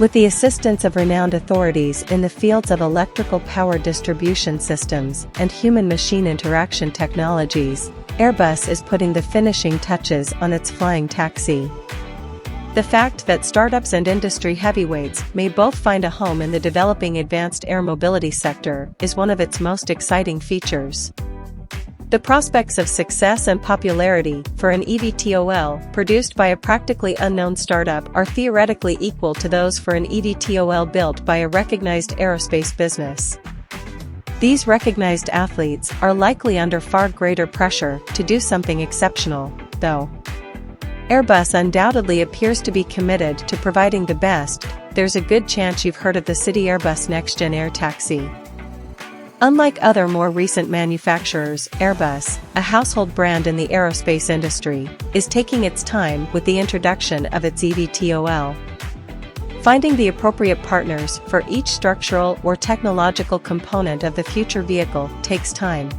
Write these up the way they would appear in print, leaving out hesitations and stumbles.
With the assistance of renowned authorities in the fields of electrical power distribution systems and human-machine interaction technologies, Airbus is putting the finishing touches on its flying taxi. The fact that startups and industry heavyweights may both find a home in the developing advanced air mobility sector is one of its most exciting features. The prospects of success and popularity for an eVTOL produced by a practically unknown startup are theoretically equal to those for an eVTOL built by a recognized aerospace business. These recognized athletes are likely under far greater pressure to do something exceptional, though. Airbus undoubtedly appears to be committed to providing the best. There's a good chance you've heard of the CityAirbus next-gen air taxi. Unlike other more recent manufacturers, Airbus, a household brand in the aerospace industry, is taking its time with the introduction of its eVTOL. Finding the appropriate partners for each structural or technological component of the future vehicle takes time.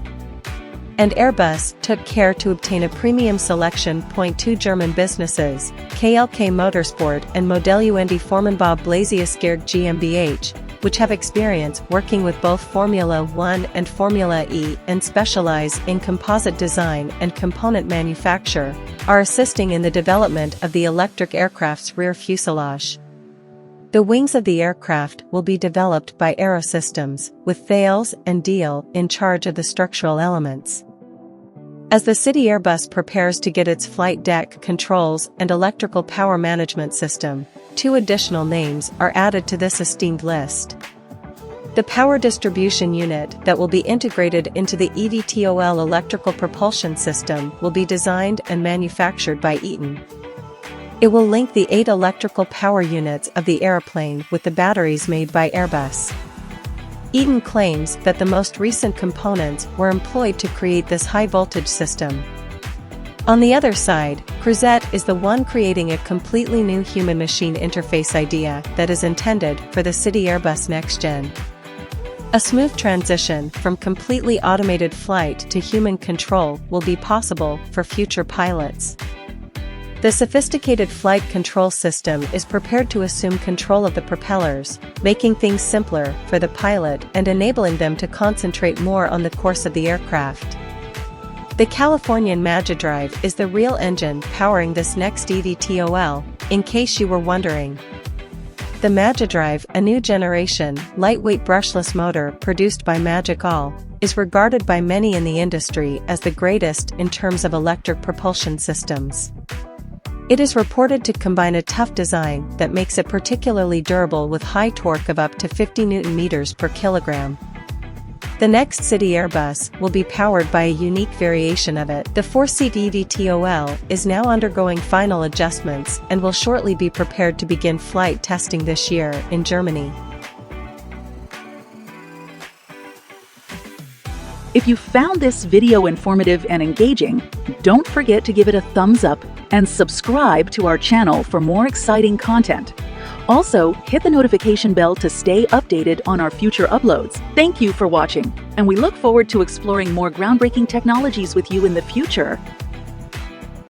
And Airbus took care to obtain a premium selection. Two German businesses, KLK Motorsport and Modellund Formenbau Blasiusgerg GmbH, which have experience working with both Formula 1 and Formula E and specialize in composite design and component manufacture, are assisting in the development of the electric aircraft's rear fuselage. The wings of the aircraft will be developed by Aerosystems, with Thales and Diehl in charge of the structural elements. As the CityAirbus prepares to get its flight deck controls and electrical power management system, 2 additional names are added to this esteemed list. The power distribution unit that will be integrated into the eVTOL electrical propulsion system will be designed and manufactured by Eaton. It will link the 8 electrical power units of the airplane with the batteries made by Airbus. Eaton claims that the most recent components were employed to create this high-voltage system. On the other side, Crouzet is the one creating a completely new human-machine interface idea that is intended for the CityAirbus next-gen. A smooth transition from completely automated flight to human control will be possible for future pilots. The sophisticated flight control system is prepared to assume control of the propellers, making things simpler for the pilot and enabling them to concentrate more on the course of the aircraft. The Californian Magidrive is the real engine powering this next eVTOL, in case you were wondering. The Magidrive, a new generation, lightweight brushless motor produced by Magic All, is regarded by many in the industry as the greatest in terms of electric propulsion systems. It is reported to combine a tough design that makes it particularly durable with high torque of up to 50 Nm per kilogram. The next CityAirbus will be powered by a unique variation of it. The 4-seat eVTOL is now undergoing final adjustments and will shortly be prepared to begin flight testing this year in Germany. If you found this video informative and engaging, don't forget to give it a thumbs up and subscribe to our channel for more exciting content. Also, hit the notification bell to stay updated on our future uploads. Thank you for watching, and we look forward to exploring more groundbreaking technologies with you in the future.